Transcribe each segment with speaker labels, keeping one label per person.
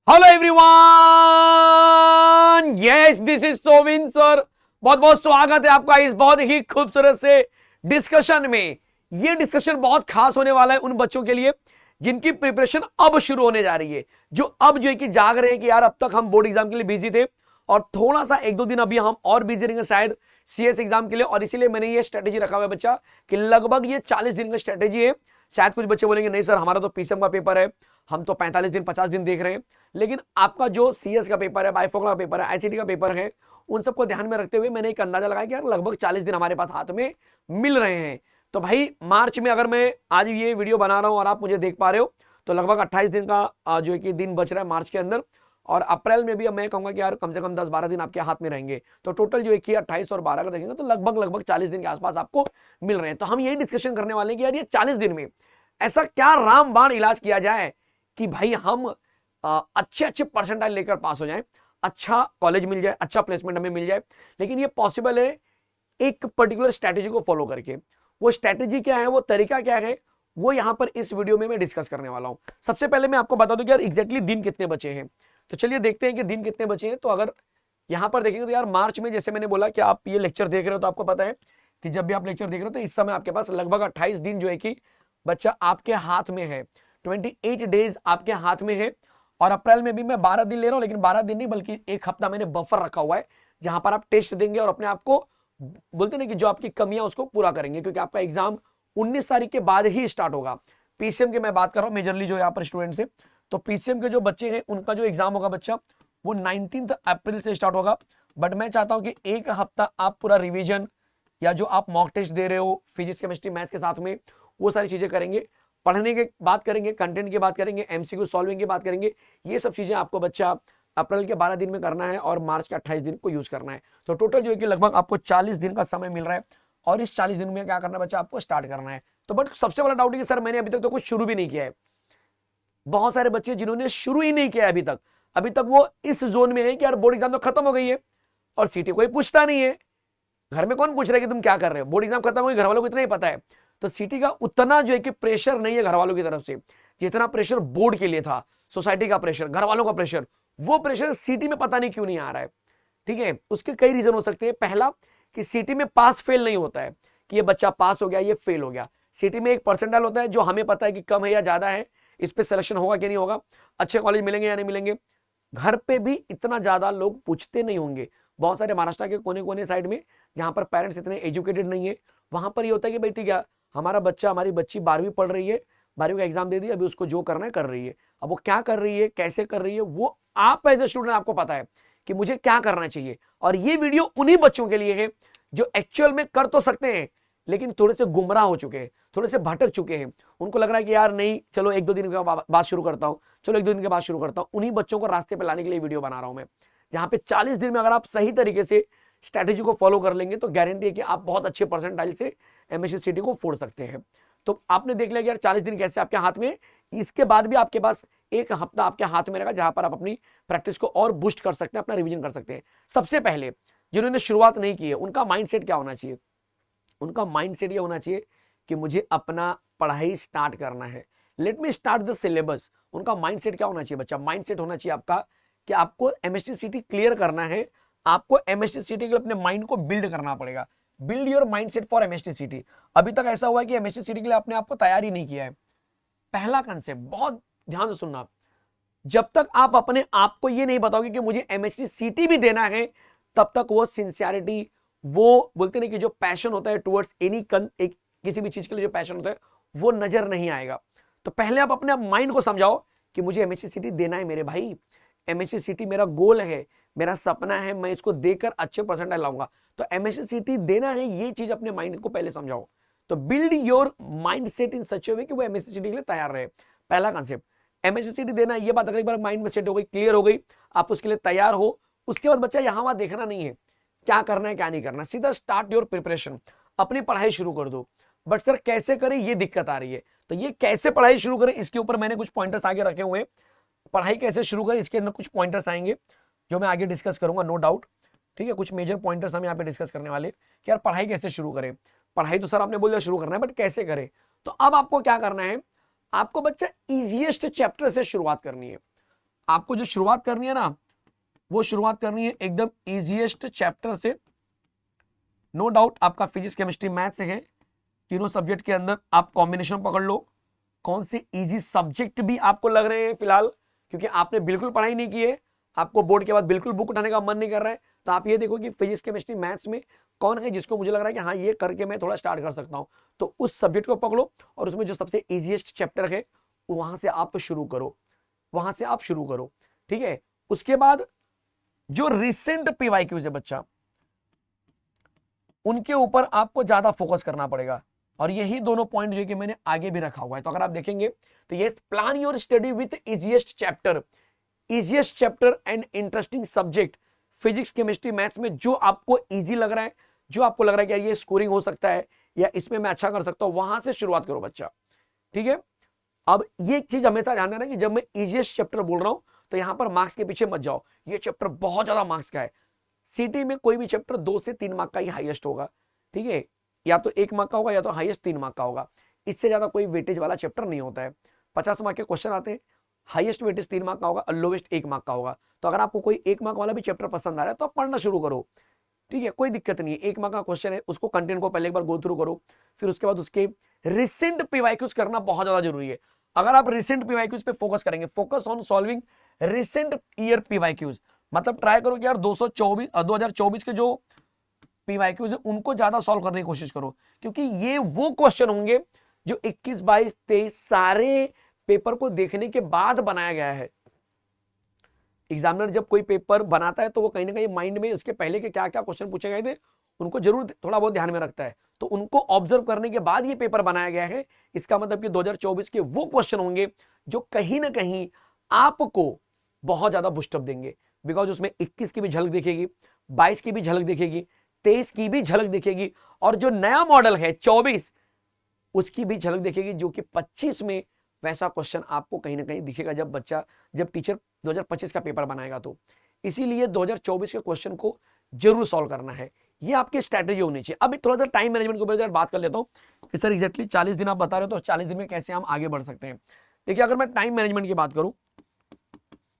Speaker 1: Hello everyone, yes this is Sovin sir. बहुत बहुत स्वागत है आपका इस बहुत ही खूबसूरत से डिस्कशन में। ये डिस्कशन बहुत खास होने वाला है उन बच्चों के लिए जिनकी प्रिपरेशन अब शुरू होने जा रही है, जो अब जो है कि जाग रहे हैं कि यार अब तक हम बोर्ड एग्जाम के लिए बिजी थे और थोड़ा सा एक दो दिन अभी हम और बिजी रहेंगे शायद सीएस एग्जाम के लिए। और इसीलिए मैंने ये स्ट्रेटेजी रखा हुआ है बच्चा कि लगभग ये 40 दिन का स्ट्रेटेजी है। शायद कुछ बच्चे बोलेंगे नहीं सर हमारा तो पीसीएम का पेपर है, हम तो 45 दिन 50 दिन देख रहे हैं। लेकिन आपका जो सीएस का पेपर है, बाइफोकल का पेपर है, आईसीटी का पेपर है, उन सबको ध्यान में रखते हुए मैंने एक अंदाजा लगाया कि यार लगभग 40 दिन हमारे पास हाथ में मिल रहे हैं। तो भाई मार्च में अगर मैं आज ये वीडियो बना रहा हूं और आप मुझे देख पा रहे हो तो लगभग 28 दिन का जो है कि दिन बच रहा है मार्च के अंदर। और अप्रैल में भी अब मैं कहूंगा कि यार कम से कम 10-12 दिन आपके हाथ में रहेंगे। तो टोटल जो है कि 28 और 12 का देखेंगे तो लगभग 40 दिन के आसपास आपको मिल रहे हैं। तो हम यही डिस्कशन करने वाले हैं कि यार ये 40 दिन में ऐसा क्या रामबाण इलाज किया जाए कि भाई हम अच्छे अच्छे परसेंटाइल लेकर पास हो जाएं, अच्छा कॉलेज मिल जाए, अच्छा प्लेसमेंट हमें मिल जाए। लेकिन ये पॉसिबल है एक पर्टिकुलर स्ट्रैटेजी को फॉलो करके। वो स्ट्रैटेजी क्या है, वो तरीका क्या है, वो यहां पर इस वीडियो में मैं डिस्कस करने वाला हूं। सबसे पहले मैं आपको बता दूं कि यार एग्जैक्टली दिन कितने बचे हैं। तो चलिए देखते हैं कि दिन कितने बचे हैं। तो अगर यहां पर देखेंगे तो यार मार्च में जैसे मैंने बोला कि आप ये लेक्चर देख रहे हो तो आपको पता है कि जब भी आप लेक्चर देख रहे हो तो इस समय आपके पास लगभग 28 दिन जो है कि बच्चा आपके हाथ में है, 28 डेज आपके हाथ में है। और अप्रैल में भी मैं 12 दिन ले रहा हूं, लेकिन 12 दिन नहीं बल्कि एक हफ्ता मैंने बफर रखा हुआ है जहां पर आप टेस्ट देंगे और अपने आप को बोलते ना कि जो आपकी कमियां उसको पूरा करेंगे, क्योंकि आपका एग्जाम 19 तारीख के बाद ही स्टार्ट होगा। पीसीएम के मैं बात कर रहा हूं मेजरली जो यहाँ पर स्टूडेंट्स है, तो पीसीएम के जो बच्चे हैं उनका जो एग्जाम होगा बच्चा वो 19 अप्रैल से स्टार्ट होगा। बट मैं चाहता हूं कि एक हफ्ता आप पूरा रिवीजन या जो आप मॉक टेस्ट दे रहे हो फिजिक्स केमिस्ट्री मैथ्स के साथ में वो सारी चीजें करेंगे, पढ़ने की बात करेंगे, कंटेंट की बात करेंगे, एमसीक्यू सॉल्विंग की बात करेंगे। ये सब चीजें आपको बच्चा अप्रैल के 12 दिन में करना है और मार्च के 28 दिन को यूज करना है। तो टोटल जो है कि लगभग आपको 40 दिन का समय मिल रहा है और इस 40 दिन में क्या करना है बच्चा, आपको स्टार्ट करना है। तो बट सबसे बड़ा डाउट है कि सर मैंने अभी तक तो कुछ शुरू भी नहीं किया है। बहुत सारे बच्चे जिन्होंने शुरू ही नहीं किया अभी तक वो इस जोन में है कि यार बोर्ड एग्जाम तो खत्म हो गई है और सीटी कोई पूछता नहीं है। घर में कौन पूछ रहा है कि तुम क्या कर रहे हो, बोर्ड एग्जाम खत्म हो गई, घर वालों को इतना ही पता है। तो सीटी का उतना जो है कि प्रेशर नहीं है घर वालों की तरफ से जितना प्रेशर बोर्ड के लिए था। सोसाइटी का प्रेशर, घर वालों का प्रेशर, वो प्रेशर सीटी में पता नहीं क्यों नहीं आ रहा है। ठीक है, उसके कई रीजन हो सकते हैं। पहला कि सीटी में पास फेल नहीं होता है कि ये बच्चा पास हो गया ये फेल हो गया। सीटी में एक परसेंटाइल होता है जो हमें पता है कि कम है या ज्यादा है, इस पे सिलेक्शन होगा कि नहीं होगा, अच्छे कॉलेज मिलेंगे या नहीं मिलेंगे। घर पे भी इतना ज्यादा लोग पूछते नहीं होंगे। बहुत सारे महाराष्ट्र के कोने कोने साइड में जहां पर पेरेंट्स इतने एजुकेटेड नहीं है, वहां पर ये होता है कि भाई ठीक है हमारा बच्चा हमारी बच्ची 12वीं पढ़ रही है, 12वीं का एग्जाम दे दी, अभी उसको जो करना है कर रही है। अब वो क्या कर रही है, कैसे कर रही है, वो आप एज ए स्टूडेंट आपको पता है कि मुझे क्या करना चाहिए। और ये वीडियो उन्हीं बच्चों के लिए है जो एक्चुअल में कर तो सकते हैं लेकिन थोड़े से गुमराह हो चुके हैं, थोड़े से भटक चुके हैं। उनको लग रहा है कि यार नहीं चलो एक दो दिन के बाद शुरू करता हूं, चलो एक दो दिन के बाद शुरू करता हूं। उन्हीं बच्चों को रास्ते पे लाने के लिए वीडियो बना रहा हूं मैं, जहां पे 40 दिन में अगर आप सही तरीके से स्ट्रैटेजी को फॉलो कर लेंगे तो गारंटी है कि आप बहुत अच्छे परसेंटाइल से एमएससी सीटी को फोड़ सकते हैं। तो आपने देख लिया कि यार 40 दिन कैसे आपके हाथ में, इसके बाद भी आपके पास एक हफ्ता आपके हाथ में रहेगा जहां पर आप अपनी प्रैक्टिस को और बूस्ट कर सकते हैं, अपना रिवीजन कर सकते हैं। सबसे पहले जिन्होंने शुरुआत नहीं की है उनका माइंडसेट क्या होना चाहिए, उनका माइंडसेट ये होना चाहिए कि मुझे अपना पढ़ाई स्टार्ट करना है, let me start the syllabus. उनका माइंडसेट क्या होना चाहिए बच्चा, माइंडसेट होना चाहिए आपका कि आपको एमएसटी सीटी क्लियर करना है। आपको एमएसटी सीटी के लिए अपने माइंड को बिल्ड करना पड़ेगा। Build your mindset for MST सीटी। अभी तक ऐसा हुआ है कि एमएसटी सीटी के लिए आपने आपको तैयारी नहीं किया है। पहला कंसेप्ट बहुत ध्यान से सुनना, जब तक आप अपने आप को ये नहीं बताओगे कि मुझे एमएसटी सीटी भी देना है, तब तक वो सिंसियरिटी, वो बोलते नहीं कि जो पैशन होता है टुवर्ड्स एनी किसी भी चीज के लिए जो पैशन होता है वो नजर नहीं आएगा। तो पहले आप अपने माइंड को समझाओ कि मुझे एमएससी सीटी देना है मेरे भाई, एमएससी सीटी मेरा गोल है, मेरा सपना है, मैं इसको देकर अच्छे परसेंटाइल लाऊंगा। तो एमएससी सीटी देना है, ये चीज अपने माइंड को पहले समझाओ। तो बिल्ड योर माइंड सेट इन सच वे कि वो एमएससी सीटी के लिए तैयार रहे। पहला कॉन्सेप्ट एमएससी सीटी देना, ये बात अगर एक बार माइंड में सेट हो गई, क्लियर हो गई, आप उसके लिए तैयार हो, उसके बाद बच्चा यहां वहां देखना नहीं है क्या करना है क्या नहीं करना, सीधा स्टार्ट योर प्रिपरेशन, अपनी पढ़ाई शुरू कर दो। बट सर कैसे करें ये दिक्कत आ रही है। तो ये कैसे पढ़ाई शुरू करें इसके ऊपर मैंने कुछ पॉइंटर्स आगे रखे हुए हैं। पढ़ाई कैसे शुरू करें इसके अंदर कुछ पॉइंटर्स आएंगे जो मैं आगे डिस्कस करूंगा, नो डाउट। ठीक है, कुछ मेजर पॉइंटर्स हम यहाँ पे डिस्कस करने वाले कि यार पढ़ाई कैसे शुरू करें। पढ़ाई तो सर आपने बोल दिया शुरू करना है, बट कैसे करें। तो अब आपको क्या करना है, आपको बच्चा इजीएस्ट चैप्टर से शुरुआत करनी है। आपको जो शुरुआत करनी है ना, वो शुरुआत करनी है एकदम इजीएस्ट चैप्टर से। नो डाउट आपका फिजिक्स केमिस्ट्री मैथ्स है, तीनों सब्जेक्ट के अंदर आप कॉम्बिनेशन पकड़ लो। कौन से इजी सब्जेक्ट भी आपको लग रहे हैं फिलहाल, क्योंकि आपने बिल्कुल पढ़ाई नहीं की है, आपको बोर्ड के बाद बिल्कुल बुक उठाने का मन नहीं कर रहा है, तो आप ये देखो कि फिजिक्स केमिस्ट्री मैथ्स में कौन है जिसको मुझे लग रहा है कि हाँ ये करके मैं थोड़ा स्टार्ट कर सकता हूं, तो उस सब्जेक्ट को पकड़ो और उसमें जो सबसे इजीएस्ट चैप्टर है वहां से आप शुरू करो, वहां से आप शुरू करो, ठीक है। उसके बाद जो रिसेंट पीवाईक्यूज है बच्चा, उनके ऊपर आपको ज्यादा फोकस करना पड़ेगा, और यही दोनों पॉइंट जो कि मैंने आगे भी रखा हुआ है। तो अगर आप देखेंगे तो ये plan your study with easiest chapter and interesting subject physics chemistry maths में जो आपको इजी लग रहा है, जो आपको लग रहा है कि यार ये स्कोरिंग हो सकता है या इसमें मैं अच्छा कर सकता हूं, वहां से शुरुआत करो बच्चा, ठीक है। अब ये चीज हमेशा ध्यान देना कि जब मैं इजीएस्ट चैप्टर बोल रहा हूं तो यहां पर मार्क्स के पीछे मत जाओ, ये चैप्टर बहुत ज्यादा मार्क्स का है। सीटी में कोई भी चैप्टर 2 से 3 मार्क का ही हाईएस्ट होगा, ठीक है, या तो 1 मार्क का होगा या तो हाईएस्ट 3 मार्क का होगा, इससे ज्यादा कोई वेटेज वाला चैप्टर नहीं होता है। 50 मार्क के क्वेश्चन आते हैं, हाईएस्ट वेटेज 3 मार्क का होगा और लोवेस्ट 1 मार्क का होगा। तो अगर आपको कोई 1 मार्क वाला भी चैप्टर पसंद आ रहा है तो आप पढ़ना शुरू करो, ठीक है, कोई दिक्कत नहीं है। 1 मार्क का क्वेश्चन है, उसको कंटेंट को पहले एक बार गो थ्रू करो, फिर उसके बाद उसके रिसेंट पीवाईक्यूज करना बहुत ज्यादा जरूरी है। अगर आप रिसेंट पीवाईक्यूज पे फोकस करेंगे, focus on solving recent year PYQs, मतलब ट्राई करो कि यार 2024 के जो पीवाईक्यूज है उनको ज्यादा सॉल्व करने की कोशिश करो, क्योंकि ये वो क्वेश्चन होंगे जो 21, 22, 23 सारे पेपर को देखने के बाद बनाया गया है। एग्जामिनर जब कोई पेपर बनाता है तो वो कहीं ना कहीं माइंड में उसके पहले के क्या क्या क्वेश्चन पूछे गए थे उनको जरूर थोड़ा बहुत ध्यान में रखता है, तो उनको ऑब्जर्व करने के बाद ये पेपर बनाया गया है। इसका मतलब कि 2024 के वो क्वेश्चन होंगे जो कहीं ना कहीं आपको बहुत ज्यादा बूस्टअप देंगे, बिकॉज उसमें 21 की भी झलक दिखेगी, 22 की भी झलक दिखेगी, 23 की भी झलक दिखेगी, और जो नया मॉडल है 24 उसकी भी झलक दिखेगी, जो कि 25 में वैसा क्वेश्चन आपको कहीं ना कहीं दिखेगा जब टीचर 2025 का पेपर बनाएगा। तो इसीलिए 2024 के क्वेश्चन को जरूर सॉल्व करना है, ये आपकी स्ट्रैटेजी होनी चाहिए। अब थोड़ा सा टाइम मैनेजमेंट के ऊपर बात कर लेता हूं कि सर एग्जैक्टली 40 दिन आप बता रहे हो, तो 40 दिन में कैसे हम आगे बढ़ सकते हैं। देखिए, अगर मैं टाइम मैनेजमेंट की बात करूं,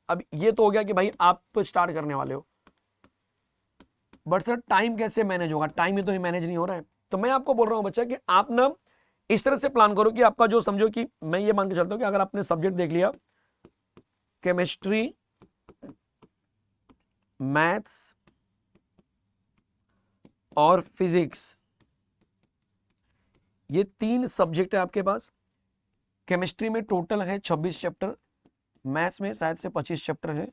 Speaker 1: अब ये तो हो गया कि भाई आप स्टार्ट करने वाले हो, बट सर टाइम कैसे मैनेज होगा, टाइम ही तो मैनेज नहीं हो रहा है। तो मैं आपको बोल रहा हूं बच्चा कि आप ना इस तरह से प्लान करो कि आपका जो समझो कि मैं ये मान के चलता हूं कि अगर आपने सब्जेक्ट देख लिया केमिस्ट्री, मैथ्स और फिजिक्स, ये 3 सब्जेक्ट है आपके पास। केमिस्ट्री में टोटल है 26 चैप्टर, मैथ्स में शायद से 25 चैप्टर है,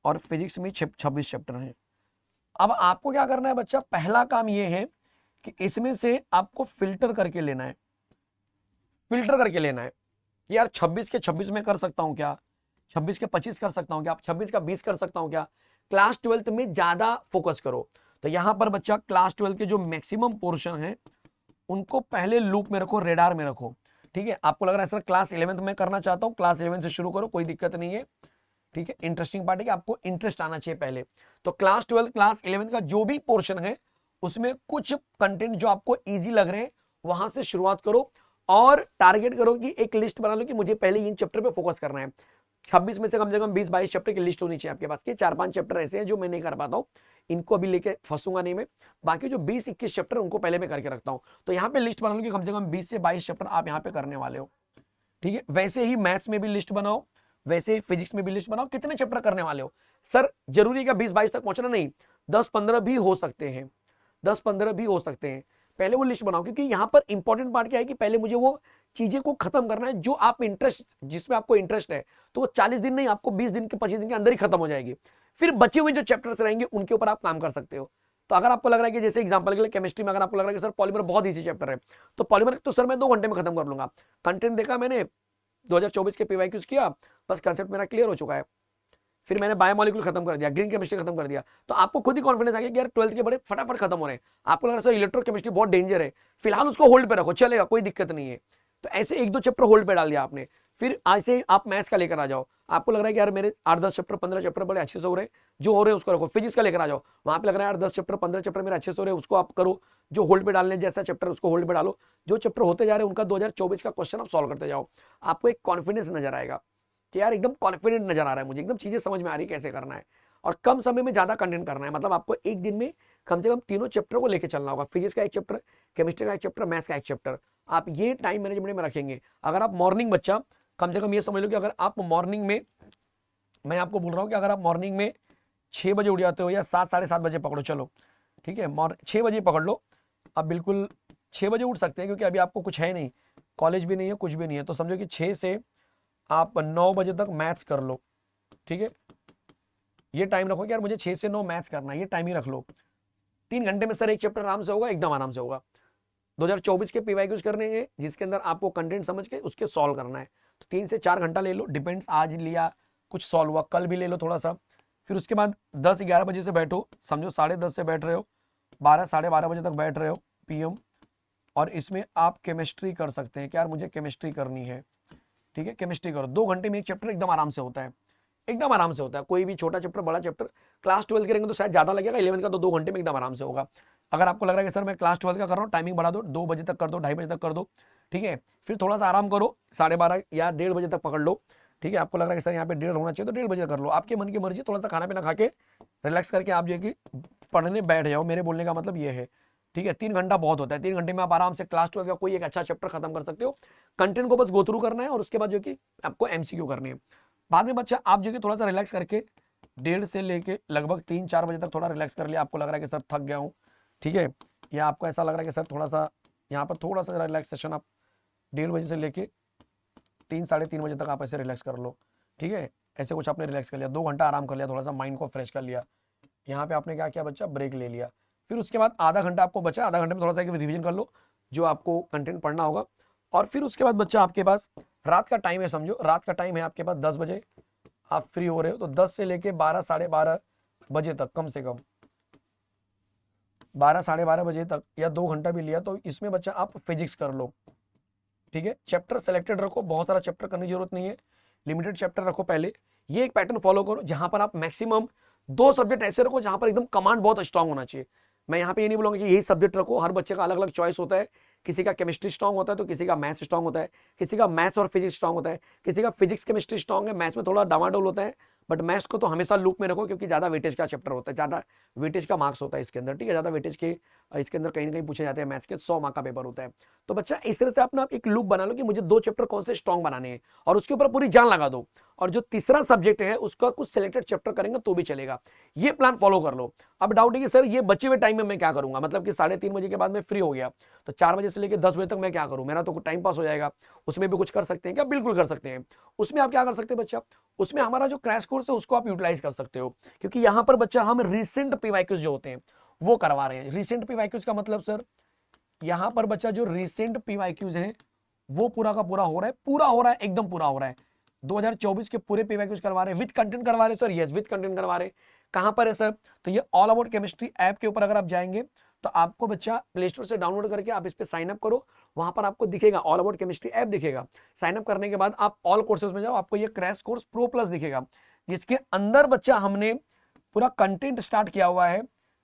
Speaker 1: और फिजिक्स में 26 चैप्टर है। अब आपको क्या करना है बच्चा, पहला काम ये है कि इसमें से आपको फिल्टर करके लेना है, फिल्टर करके लेना है कि यार 26 के 26 में कर सकता हूं क्या, 26 के 25 कर सकता हूं क्या, 26 का 20 कर सकता हूं क्या। क्लास 12th में ज्यादा फोकस करो। तो यहां पर बच्चा क्लास 12 के जो मैक्सिमम पोर्शन है उनको पहले लूप में रखो, रेडार में रखो, ठीक है। आपको लग रहा है सर क्लास 11th में करना चाहता हूं, क्लास 11 से शुरू करो, कोई दिक्कत नहीं है, ठीक है। इंटरेस्टिंग पार्ट है कि आपको इंटरेस्ट आना चाहिए पहले। तो क्लास 12 क्लास 11 का जो भी पोर्शन है उसमें कुछ कंटेंट जो आपको इजी लग रहे हैं वहां से शुरुआत करो, और टारगेट करो कि एक लिस्ट बना लो कि मुझे पहले इन चैप्टर पे फोकस करना है। 26 में से कम 20-22 चैप्टर की लिस्ट होनी चाहिए आपके पास, कि 4-5 चैप्टर ऐसे हैं जो मैं नहीं कर पाता हूँ, इनको अभी लेके फंसूंगा नहीं मैं, बाकी जो 20-21 चैप्टर उनको पहले मैं करके रखता हूँ। तो यहाँ पे लिस्ट बना लो कि कम से कम 20 से 22 चैप्टर आप यहाँ पे करने वाले हो, ठीक है। वैसे ही मैथ्स में भी लिस्ट बनाओ, वैसे ही फिजिक्स में भी लिस्ट बनाओ, कितने चैप्टर करने वाले हो। सर जरूरी है क्या 20-22 तक पहुंचना, नहीं, 10-15 भी हो सकते हैं, 10-15 भी हो सकते हैं। पहले वो लिस्ट बनाओ, क्योंकि यहां पर इंपॉर्टेंट पार्ट क्या है कि पहले मुझे वो चीजें को खत्म करना है जो आप जिसमें आपको इंटरेस्ट है। तो वो 40 दिन नहीं, आपको 20 दिन के 25 दिन के अंदर ही खत्म हो जाएगी। फिर बचे हुए जो चैप्टर्स रहेंगे उनके ऊपर आप काम कर सकते हो। तो अगर आपको लग रहा है कि जैसे एग्जांपल के लिए केमिस्ट्री में अगर आपको लग रहा है कि सर पॉलीमर बहुत ईजी चैप्टर है, तो पॉलीमर तो सर मैं 2 घंटे में खत्म कर लूंगा, कंटेंट देखा मैंने, 2024 के पीवाईक्यूज किया, बस कंसेप्ट मेरा क्लियर हो चुका है, फिर मैंने बायोमोलिक्यूल खत्म कर दिया, ग्रीन केमिस्ट्री खत्म कर दिया, तो आपको खुद ही कॉन्फिडेंस आ गया कि यार 12th के बड़े फटाफट खत्म हो रहे हैं। आपको लग रहा है सर इलेक्ट्रोकेमिस्ट्री बहुत डेंजर है, फिलहाल उसको होल्ड पे रखो, चलेगा, कोई दिक्कत नहीं है। तो ऐसे 1-2 चैप्टर होल्ड पे डाल दिया आपने, फिर ऐसे आप मैथ्स का लेकर आ जाओ। आपको लग रहा है कि यार मेरे 8-10 चैप्टर 15 चैप्टर बड़े अच्छे से हो रहे हैं, जो हो रहे हैं उसको रखो। फिजिक्स का लेकर आ जाओ, वहां पे लग रहा है यार 10 चैप्टर 15 चैप्टर मेरे अच्छे से हो रहे हैं, उसको आप करो। जो होल्ड पे डालने जैसा चैप्टर उसको होल्ड पे डालो, जो चैप्टर होते जा रहे हैं उनका 2024 का क्वेश्चन आप सॉल्व करते जाओ, आपको एक कॉन्फिडेंस नजर आएगा कि यार एकदम कॉन्फिडेंट नजर आ रहा है मुझे, एकदम चीजें समझ में आ रही है कैसे करना है, और कम समय में ज्यादा कंटेंट करना है। मतलब आपको एक दिन में कम से कम तीनों चैप्टर को लेके चलना होगा, फिजिक्स का एक चैप्टर, केमिस्ट्री का एक चैप्टर, मैथ्स का एक चैप्टर। आप ये टाइम मैनेजमेंट में रखेंगे। अगर आप मॉर्निंग बच्चा, कम से कम ये समझ लो कि अगर आप मॉर्निंग में, मैं आपको बोल रहा हूँ कि अगर आप मॉर्निंग में 6 बजे उठ जाते हो या 7 साढ़े 7 बजे पकड़ो, चलो ठीक है, 6 बजे पकड़ लो, आप बिल्कुल 6 बजे उठ सकते हैं, क्योंकि अभी आपको कुछ है नहीं, कॉलेज भी नहीं है, कुछ भी नहीं है, तो समझो कि 6 से आप 9 बजे तक मैथ्स कर लो, ठीक है। ये टाइम रखो कि यार मुझे 6 से 9 मैथ्स करना है, ये टाइम ही रख लो। 3 घंटे में सर एक चैप्टर आराम से होगा, एकदम आराम से होगा। 2024 के पीवाईक्यूज करने हैं जिसके अंदर आपको कंटेंट समझ के उसके सॉल्व करना है, तो 3 से 4 घंटा ले लो, डिपेंड्स, आज लिया कुछ सॉल्व हुआ, कल भी ले लो थोड़ा सा। फिर उसके बाद 10-11 बजे से बैठो, समझो 10:30 से बैठ रहे हो, 12 साढ़े 12 बजे तक बैठ रहे हो PM, और इसमें आप केमिस्ट्री कर सकते हैं कि यार मुझे केमिस्ट्री करनी है, ठीक है, केमिस्ट्री करो। 2 घंटे में एक चैप्टर एकदम आराम से होता है, एकदम आराम से होता है। कोई भी छोटा चैप्टर बड़ा चैप्टर, क्लास 12 करेंगे तो शायद ज्यादा लगेगा, 11 का तो 2 घंटे में एकदम आराम से होगा। अगर आपको लग रहा है कि सर मैं क्लास 12 का कर रहा हूँ, टाइमिंग बढ़ा दो, 2 बजे तक कर दो, 2:30 बजे तक कर दो, ठीक है। फिर थोड़ा सा आराम करो, 12:30 या 1:30 बजे तक पकड़ लो, ठीक है। आपको लग रहा है कि सर यहाँ पे 1:30 होना चाहिए तो 1:30 बजे कर लो, आपके मन की मर्जी। थोड़ा सा खाना पीना खा के रिलैक्स करके आप जो कि पढ़ने बैठ जाओ, मेरे बोलने का मतलब ये है, ठीक है। 3 घंटा बहुत होता है, 3 घंटे में आप आराम से क्लास 12 का कोई एक अच्छा चैप्टर खत्म कर सकते हो। कंटेंट को बस गो थ्रू करना है, और उसके बाद जो कि आपको MCQ करनी है। बाद में बच्चा आप जो कि थोड़ा सा रिलैक्स करके 1:30 से लेके लगभग 3-4 बजे तक थोड़ा रिलैक्स कर लिया, आपको लग रहा है कि सर थक गया हूँ, ठीक है, या आपको ऐसा लग रहा है कि सर थोड़ा सा यहाँ पर थोड़ा सा रिलैक्सेशन, आप 1:30 बजे से लेके 3 साढ़े 3 बजे तक आप ऐसे रिलैक्स कर लो, ठीक है। ऐसे कुछ आपने रिलैक्स कर लिया, 2 घंटा आराम कर लिया, थोड़ा सा माइंड को फ्रेश कर लिया। यहाँ पे आपने क्या किया बच्चा, ब्रेक ले लिया। फिर उसके बाद आधा घंटा आपको बचा, आधा घंटे में थोड़ा सा रिवीजन कर लो जो आपको कंटेंट पढ़ना होगा। और फिर उसके बाद बच्चा आपके पास रात का टाइम है, समझो रात का टाइम है आपके पास 10 बजे आप फ्री हो रहे हो, तो 10 से लेके 12 साढ़े 12 बजे तक, कम से कम 12 साढ़े 12 बजे तक, या 2 घंटा भी लिया तो इसमें बच्चा आप फिजिक्स कर लो, ठीक है। चैप्टर सेलेक्टेड रखो, बहुत सारा चैप्टर करने की जरूरत नहीं है, लिमिटेड चैप्टर रखो पहले। ये एक पैटर्न फॉलो करो जहां पर आप मैक्सिमम 2 सब्जेक्ट ऐसे रखो जहां पर एकदम कमांड बहुत स्ट्रांग होना चाहिए। मैं यहाँ पे ये नहीं बोलूंगा कि यही सब्जेक्ट रखो, हर बच्चे का अलग अलग चॉइस होता है। किसी का केमिस्ट्री स्ट्रांग होता है तो किसी का मैथ्स स्ट्रांग होता है, किसी का मैथ्स और फिजिक्स स्ट्रांग होता है, किसी का फिजिक्स केमिस्ट्री स्ट्रांग है, मैथ्स में थोड़ा डामाडोल होता है। बट मैथ्स को तो हमेशा लूप में रखो, क्योंकि ज्यादा वेटेज का चैप्टर होता है, ज्यादा वेटेज का मार्क्स होता है इसके अंदर, ठीक है। ज्यादा वेटेज के इसके अंदर कहीं ना कहीं पूछे जाते हैं मैथ्स के, 100 मार्क का पेपर होता है। तो बच्चा इस तरह से अपना एक लूप बना लो कि मुझे 2 चैप्टर कौन से स्ट्रांग बनाने हैं, और उसके ऊपर पूरी जान लगा दो। और जो तीसरा सब्जेक्ट है उसका कुछ सिलेक्टेड चैप्टर करेंगे तो भी चलेगा, ये प्लान फॉलो कर लो। अब डाउट है कि सर ये बचे हुए टाइम में मैं क्या करूंगा, मतलब कि 3:30 बजे के बाद मैं फ्री हो गया, तो 4 बजे से लेकर 10 बजे तक मैं क्या करूं, मेरा तो टाइम पास हो जाएगा। उसमें भी कुछ कर सकते हैं क्या, बिल्कुल कर सकते हैं। उसमें आप क्या कर सकते हैं बच्चा, उसमें हमारा जो क्रैश कोर्स है उसको आप यूटिलाइज कर सकते हो, क्योंकि यहां पर बच्चा हम रिसेंट पीवाईक्यूज जो होते हैं वो करवा रहे हैं। रिसेंट पीवाईक्यूज का मतलब सर, यहां पर बच्चा जो रिसेंट पीवाईक्यूज है वो पूरा का पूरा हो रहा है, पूरा हो रहा है, एकदम पूरा हो रहा है। 2024 के पूरे पीवाईक्यूज करवा रहे हैं, विद कंटेंट करवा रहे हैं सर, यस विद कंटेंट करवा रहे हैं। कहां पर है सर, तो ये ऑल अबाउट केमिस्ट्री ऐप के ऊपर अगर आप जाएंगे तो आपको बच्चा प्ले स्टोर से डाउनलोड करके आप इस पे साइन अप करो, वहां पर आपको दिखेगा ऑल अबाउट केमिस्ट्री ऐप दिखेगा। साइन अप करने के बाद आप ऑल कोर्सेज में जाओ, आपको ये क्रैश कोर्स प्रो प्लस दिखेगा, जिसके अंदर बच्चा हमने पूरा कंटेंट स्टार्ट किया हुआ है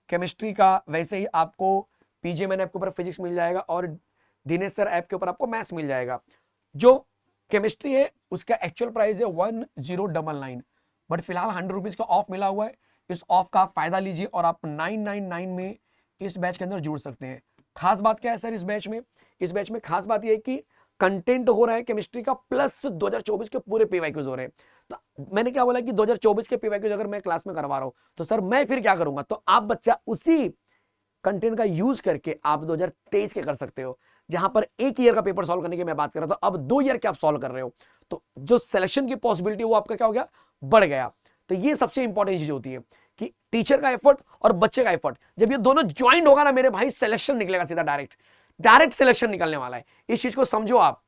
Speaker 1: केमिस्ट्री का। वैसे ही आपको पीजेमैन ऐप के ऊपर फिजिक्स मिल जाएगा, और दिनेश सर ऐप के ऊपर आपको मैथ्स मिल जाएगा। जो केमिस्ट्री है उसका एक्चुअल प्राइस है 1099, बट फिलहाल 100 रुपीज का ऑफ मिला हुआ है। इस ऑफ का फायदा लीजिए और आप 999 में इस बैच के अंदर जुड़ सकते हैं। खास बात क्या है सर इस बैच में, इस बैच में खास बात यह है कि कंटेंट हो रहा है केमिस्ट्री का, प्लस 2024 के पूरे पीवाईक्यूज हो रहे हैं। तो मैंने क्या बोला कि 2024 के पीवाईक्यूज अगर मैं क्लास में करवा रहा हूं तो सर मैं फिर क्या करूंगा, तो आप बच्चा उसी कंटेंट का यूज करके आप 2023 के कर सकते हो, जहां पर एक ईयर का पेपर सॉल्व करने की मैं बात कर रहा था, अब 2 ईयर के आप सॉल्व कर रहे हो, तो जो सिलेक्शन की पॉसिबिलिटी वो आपका क्या हो गया, बढ़ गया। तो ये सबसे इंपॉर्टेंट चीज होती है कि टीचर का एफर्ट और बच्चे का एफर्ट जब ये दोनों ज्वाइंट होगा ना मेरे भाई, सिलेक्शन निकलेगा सीधा, डायरेक्ट सिलेक्शन निकलने वाला है। इस चीज को समझो आप।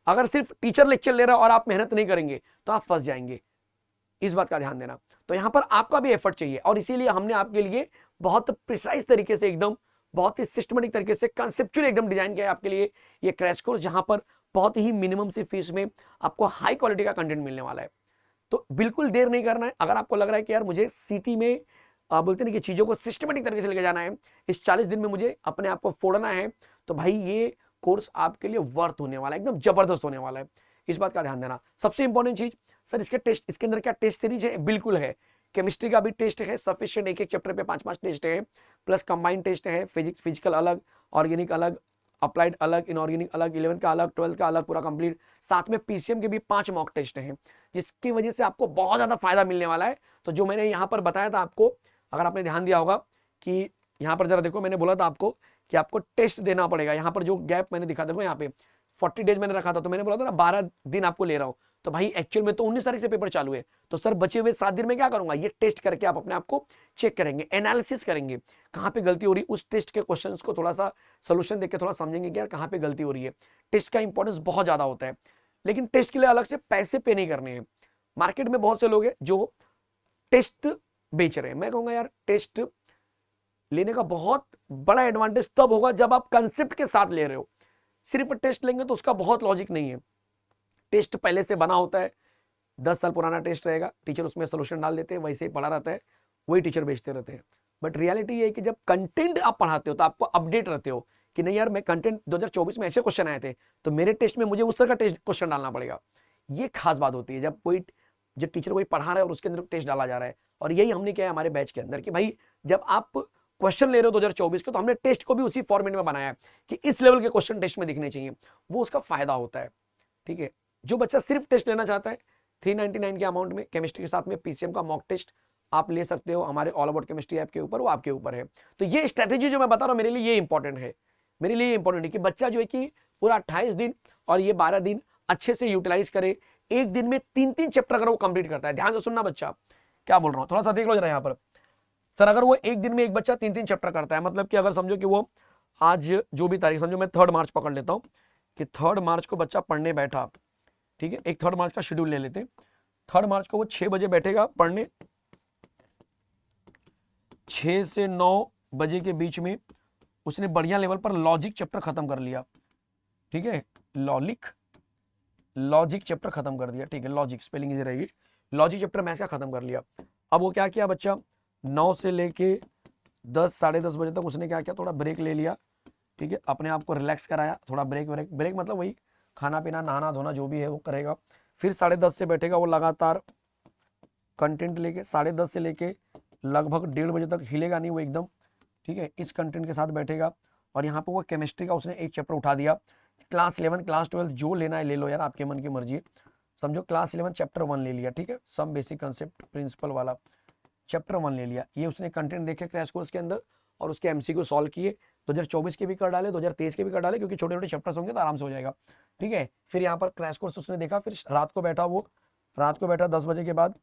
Speaker 1: अगर सिर्फ टीचर लेक्चर ले रहा है और आप मेहनत नहीं करेंगे तो आप फंस जाएंगे, इस बात का ध्यान देना। तो यहां पर आपका भी एफर्ट चाहिए, और इसीलिए हमने आपके लिए बहुत प्रिसाइज तरीके से, एकदम बहुत ही सिस्टमेटिक तरीके से, कंसेप्चुअल एकदम डिजाइन किया है आपके लिए ये क्रैश कोर्स, जहां पर बहुत ही मिनिमम सी फीस में आपको हाई क्वालिटी का कंटेंट मिलने वाला है। तो बिल्कुल देर नहीं करना है। अगर आपको लग रहा है कि यार मुझे सिटी में बोलते हैं कि चीजों को सिस्टमेटिक तरीके से लेके जाना है, इस 40 दिन में मुझे अपने आप को फोड़ना है, तो भाई ये कोर्स आपके लिए वर्थ होने वाला है, एकदम जबरदस्त होने वाला है। इस बात का ध्यान देना। सबसे इंपॉर्टेंट चीज, सर इसके टेस्ट, इसके अंदर क्या टेस्ट सीरीज है? बिल्कुल है। केमिस्ट्री का भी टेस्ट है सफिशिएंट, एक एक चैप्टर पे 5-5 टेस्ट है, प्लस कंबाइंड टेस्ट है, फिजिक्स फिजिकल अलग, ऑर्गेनिक अलग, अप्लाइड अलग, इनऑर्गेनिक अलग, 11 का अलग, 12 का अलग, पूरा कंप्लीट। साथ में पीसीएम के भी 5 मॉक टेस्ट हैं, जिसकी वजह से आपको बहुत ज्यादा फायदा मिलने वाला है। तो जो मैंने यहाँ पर बताया था आपको, अगर आपने ध्यान दिया होगा कि यहाँ पर जरा देखो, मैंने बोला था आपको कि आपको टेस्ट देना पड़ेगा। यहाँ पर जो गैप मैंने दिखा, देखो यहाँ पे 40 डेज मैंने रखा था, तो मैंने बोला था ना 12 दिन आपको ले रहा हूँ, तो भाई एक्चुअल में तो 19 तारीख से पेपर चालू है। तो सर बचे हुए 7 दिन में क्या करूंगा, ये टेस्ट करके आप अपने आप को चेक करेंगे, एनालिसिस करेंगे कहाँ पे गलती हो रही है, उस टेस्ट के क्वेश्चंस को थोड़ा सा सोल्यूशन देख के थोड़ा समझेंगे कि यार कहाँ पे गलती हो रही है। टेस्ट का इंपॉर्टेंस बहुत ज्यादा होता है, लेकिन टेस्ट के लिए अलग से पैसे पे नहीं करने हैं। मार्केट में बहुत से लोग हैं जो टेस्ट बेच रहे हैं। मैं कहूंगा यार टेस्ट लेने का बहुत बड़ा एडवांटेज तब होगा जब आप कंसेप्ट के साथ ले रहे हो। सिर्फ टेस्ट लेंगे तो उसका बहुत लॉजिक नहीं है। टेस्ट पहले से बना होता है, 10 साल पुराना टेस्ट रहेगा, टीचर उसमें सोल्यूशन डाल देते हैं, वैसे ही पढ़ा रहता है, वही टीचर बेचते रहते हैं। बट रियलिटी ये है कि जब कंटेंट आप पढ़ाते हो तो आपको अपडेट रहते हो कि नहीं यार, मैं कंटेंट 2024 में ऐसे क्वेश्चन आए थे, तो मेरे टेस्ट में मुझे उस तरह का टेस्ट क्वेश्चन डालना पड़ेगा। ये खास बात होती है जब टीचर कोई पढ़ा रहा है और उसके अंदर टेस्ट डाला जा रहा है। और यही हमने किया है हमारे बैच के अंदर कि भाई जब आप क्वेश्चन ले रहे हो 2024 के, तो हमने टेस्ट को भी उसी फॉर्मेट में बनाया है कि इस लेवल के क्वेश्चन टेस्ट में दिखने चाहिए, वो उसका फायदा होता है। ठीक है, जो बच्चा सिर्फ टेस्ट लेना चाहता है, 399 के अमाउंट में केमिस्ट्री के साथ में पीसीएम का मॉक टेस्ट आप ले सकते हो हमारे ऑल अबाउट केमिस्ट्री ऐप के ऊपर, वो आपके ऊपर है। तो ये स्ट्रेटेजी जो मैं बता रहा हूं, मेरे लिए ये इंपॉर्टेंट है, मेरे लिए इंपॉर्टेंट है कि बच्चा जो है कि पूरा 28 दिन और ये 12 दिन अच्छे से यूटिलाइज करे। एक दिन में 3-3 चैप्टर अगर वो कंप्लीट करता है, ध्यान से सुनना बच्चा क्या बोल रहा हूं, थोड़ा सा देख लो जरा यहाँ पर। सर अगर वो एक दिन में एक बच्चा 3-3 चैप्टर करता है, मतलब कि अगर समझो कि वो आज जो भी तारीख, समझो मैं 3 मार्च पकड़ लेता हूँ कि 3 मार्च को बच्चा पढ़ने बैठा, ठीक है, एक 3 मार्च का शेड्यूल ले लेते हैं। 3 मार्च को वो 6 बजे बैठेगा पढ़ने, 6 से 9 बजे के बीच में उसने बढ़िया लेवल पर लॉजिक चैप्टर खत्म कर लिया। ठीक है, लॉजिक चैप्टर खत्म कर दिया। ठीक है, लॉजिक स्पेलिंग इजी रहेगी, लॉजिक चैप्टर मैथ्स का खत्म कर लिया। अब वो क्या किया बच्चा, 9 से लेके 10 साढ़े 10 बजे तक उसने क्या किया, थोड़ा ब्रेक ले लिया। ठीक है, अपने आप को रिलैक्स कराया, थोड़ा ब्रेक मतलब वही खाना पीना नहाना धोना जो भी है वो करेगा। फिर 10:30 से बैठेगा वो लगातार कंटेंट लेके, 10:30 से लेके लगभग 1:30 बजे तक हिलेगा नहीं वो एकदम। ठीक है, इस कंटेंट के साथ बैठेगा। और यहाँ पर वो केमिस्ट्री का उसने एक चैप्टर उठा दिया। क्लास 11 क्लास 12 जो लेना है ले लो यार, आपके मन की मर्जी। समझो क्लास 11 चैप्टर 1 ले लिया, ठीक है, सम बेसिक कंसेप्ट प्रिंसिपल वाला चैप्टर 1 ले लिया। ये उसने कंटेंट देखे क्रैश कोर्स के अंदर और उसके एमसीक्यू सॉल्व किए। 2024 के भी कर डाले, 2023 के भी कर डाले, क्योंकि छोटे छोटे चैप्टर्स होंगे तो आराम से हो जाएगा। ठीक है, फिर यहाँ पर क्रैश कोर्स उसने देखा। फिर रात को बैठा 10 बजे के बाद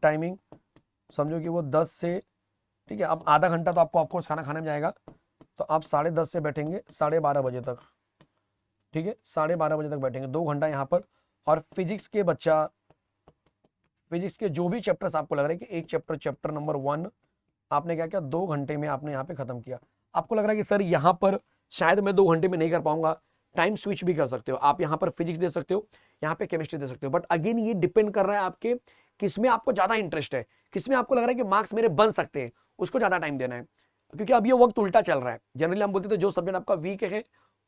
Speaker 1: टाइमिंग, समझो कि वो 10 से, ठीक है, अब आधा घंटा तो आपको ऑफकोर्स खाना खाने में जाएगा, तो आप 10:30 से बैठेंगे 12:30 बजे तक। ठीक है, 12:30 बजे तक बैठेंगे, 2 घंटा यहाँ पर। और फिजिक्स के जो भी चैप्टर्स आपको लग रहा है कि एक चैप्टर नंबर 1 आपने क्या किया, 2 घंटे में आपने यहाँ पे खत्म किया। आपको लग रहा है कि सर यहाँ पर शायद मैं 2 घंटे में नहीं कर पाऊंगा, टाइम स्विच भी कर सकते हो आप, यहाँ पर फिजिक्स दे सकते हो, यहाँ पे केमिस्ट्री दे सकते हो। बट अगेन ये डिपेंड कर रहा है आपके किसमें आपको ज्यादा इंटरेस्ट है, किसमें आपको लग रहा है कि मार्क्स मेरे बन सकते हैं, उसको ज्यादा टाइम देना है। क्योंकि अब ये वक्त उल्टा चल रहा है। जनरली हम बोलते थे जो सब्जेक्ट आपका वीक है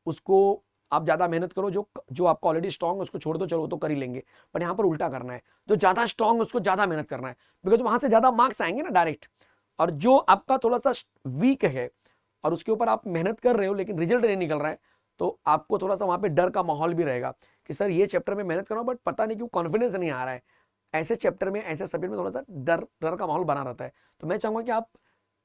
Speaker 1: उसको आप ज्यादा मेहनत करो, जो आपका ऑलरेडी स्ट्रांग है उसको छोड़ दो, चलो तो कर ही लेंगे। पर यहाँ पर उल्टा करना है, जो ज्यादा स्ट्रांग है उसको ज्यादा मेहनत करना है, बिकॉज वहां से ज्यादा मार्क्स आएंगे ना डायरेक्ट। और जो आपका थोड़ा सा वीक है और उसके ऊपर आप मेहनत कर रहे हो लेकिन रिजल्ट नहीं निकल रहा है, तो आपको थोड़ा सा वहां पे डर का माहौल भी रहेगा कि सर ये चैप्टर में मेहनत कर रहा हूं बट पता नहीं क्यों कॉन्फिडेंस नहीं आ रहा है। ऐसे चैप्टर में, ऐसे सब्जेक्ट में थोड़ा सा डर का माहौल बना रहता है। तो मैं चाहूंगा कि आप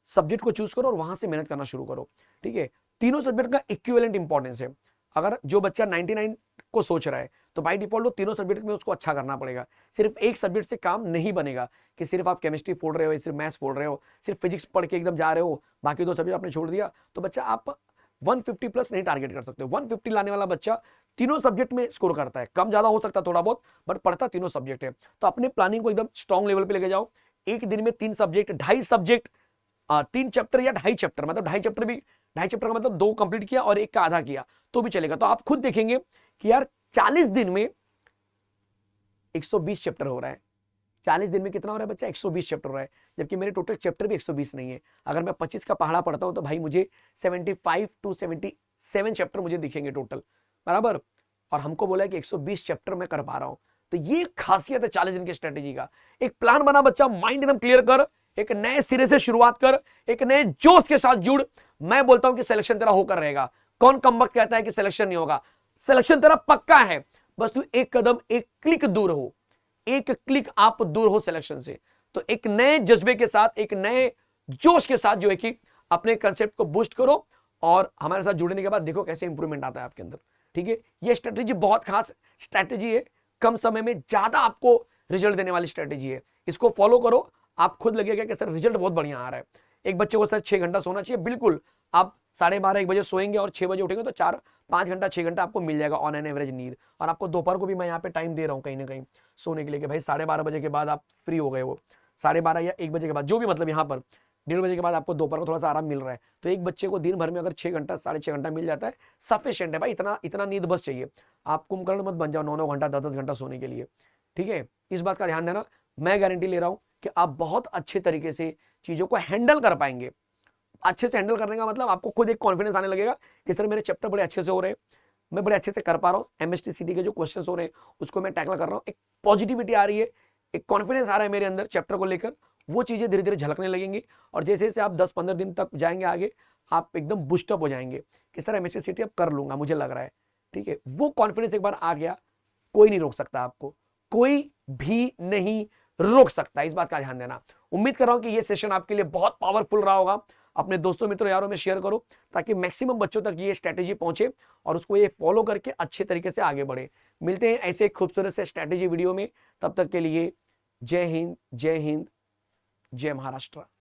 Speaker 1: सब्जेक्ट को चूज करो और वहां से मेहनत करना शुरू करो। ठीक है, तीनों सब्जेक्ट का इक्विवेलेंट इंपॉर्टेंस है। अगर जो बच्चा 99 को सोच रहा है तो बाय डिफॉल्ट वो तीनों सब्जेक्ट में उसको अच्छा करना पड़ेगा। सिर्फ एक सब्जेक्ट से काम नहीं बनेगा कि सिर्फ आप केमिस्ट्री फोड़ रहे हो, सिर्फ मैथ्स फोड़ रहे हो, सिर्फ फिजिक्स पढ़ के एकदम जा रहे हो, बाकी 2 सब्जेक्ट आपने छोड़ दिया, तो बच्चा आप 150 प्लस नहीं टारगेट कर सकते। 150 लाने वाला बच्चा तीनों सब्जेक्ट में स्कोर करता है, कम ज्यादा हो सकता है थोड़ा बहुत, बट पढ़ता तीनों सब्जेक्ट है। तो अपने प्लानिंग को एकदम स्ट्रॉन्ग लेवल पे लेके जाओ। एक दिन में 3 सब्जेक्ट, 2.5 सब्जेक्ट, 3 चैप्टर या 2.5 चैप्टर, मतलब 2.5 चैप्टर का मतलब 2 कंप्लीट किया और 1 का आधा किया तो भी चलेगा। तो आप खुद देखेंगे कि यार 40 दिन में 120 चैप्टर हो रहा है। 40 दिन में कितना हो रहा है बच्चा, 120 चैप्टर हो रहा है, जबकि मेरे टोटल चैप्टर भी 120 नहीं है। अगर मैं 25 का पहाड़ा पढ़ता हूं तो भाई मुझे 75 to 77 चैप्टर मुझे दिखेंगे टोटल, बराबर। और हमको बोला है कि 120 चैप्टर मैं कर पा रहा हूं। तो ये खासियत है 40 दिन की स्ट्रेटेजी का। एक प्लान बना बच्चा, माइंड एकदम क्लियर कर, एक नए सिरे से शुरुआत कर, एक नए जोश के साथ जुड़। मैं बोलता हूं कि सिलेक्शन तेरा होकर रहेगा। कौन कमबख्त कहता है कि सिलेक्शन नहीं होगा? सिलेक्शन तेरा पक्का है, बस तू एक कदम, एक क्लिक दूर हो, एक क्लिक आप दूर हो सिलेक्शन से। तो एक नए जज्बे के साथ, एक नए जोश के साथ जो है कि अपने कंसेप्ट को बूस्ट करो और हमारे साथ जुड़ने के बाद देखो कैसे इंप्रूवमेंट आता है आपके अंदर। ठीक है, ये स्ट्रेटेजी बहुत खास स्ट्रेटेजी है, कम समय में ज्यादा आपको रिजल्ट देने वाली स्ट्रेटेजी है। इसको फॉलो करो, आप खुद लगेगा कि सर रिजल्ट बहुत बढ़िया आ रहा है। एक बच्चे को सर 6 घंटा सोना चाहिए, बिल्कुल आप 12:30 1 बजे सोएंगे और 6 बजे उठेंगे तो 4-5 घंटा 6 घंटा आपको मिल जाएगा ऑन एन एवरेज नींद। और आपको दोपहर को भी मैं यहाँ पे टाइम दे रहा हूँ कहीं ना कहीं सोने के लिए कि भाई 12:30 बजे के बाद आप फ्री हो गए हो, 12:30 या 1 बजे के बाद, जो भी मतलब यहाँ पर 1:30 बजे के बाद आपको दोपहर को थोड़ा सा आराम मिल रहा है। तो एक बच्चे को दिन भर में अगर 6 घंटा 6.5 घंटा मिल जाता है, सफिशिएंट है भाई। इतना नींद बस चाहिए। आप कुंभकर्ण मत बन जाओ 9-9 घंटा 10-10 घंटा सोने के लिए। ठीक है, इस बात का ध्यान देना। मैं गारंटी ले रहा हूं कि आप बहुत अच्छे तरीके से चीजों को हैंडल कर पाएंगे। अच्छे से हैंडल करने का मतलब आपको खुद एक कॉन्फिडेंस आने लगेगा कि सर मेरे चैप्टर बड़े अच्छे से हो रहे हैं, मैं बड़े अच्छे से कर पा रहा हूँ, MSTCT के जो क्वेश्चन हो रहे हैं उसको मैं टैकल कर रहा हूँ। एक पॉजिटिविटी आ रही है, एक कॉन्फिडेंस आ रहा है मेरे अंदर चैप्टर को लेकर। वो चीजें धीरे धीरे झलकने लगेंगी और जैसे जैसे आप 10-15 दिन तक जाएंगे आगे, आप एकदम बूस्टअप हो जाएंगे कि सर MSTCT अब कर लूंगा, मुझे लग रहा है। ठीक है, वो कॉन्फिडेंस एक बार आ गया, कोई नहीं रोक सकता आपको, कोई भी नहीं रोक सकता। इस बात का ध्यान देना। उम्मीद कर रहा हूं कि ये सेशन आपके लिए बहुत पावरफुल रहा होगा। अपने दोस्तों मित्रों यारों में शेयर करो ताकि मैक्सिमम बच्चों तक ये स्ट्रैटेजी पहुंचे और उसको ये फॉलो करके अच्छे तरीके से आगे बढ़े। मिलते हैं ऐसे खूबसूरत से स्ट्रैटेजी वीडियो में। तब तक के लिए जय हिंद, जय हिंद, जय महाराष्ट्र।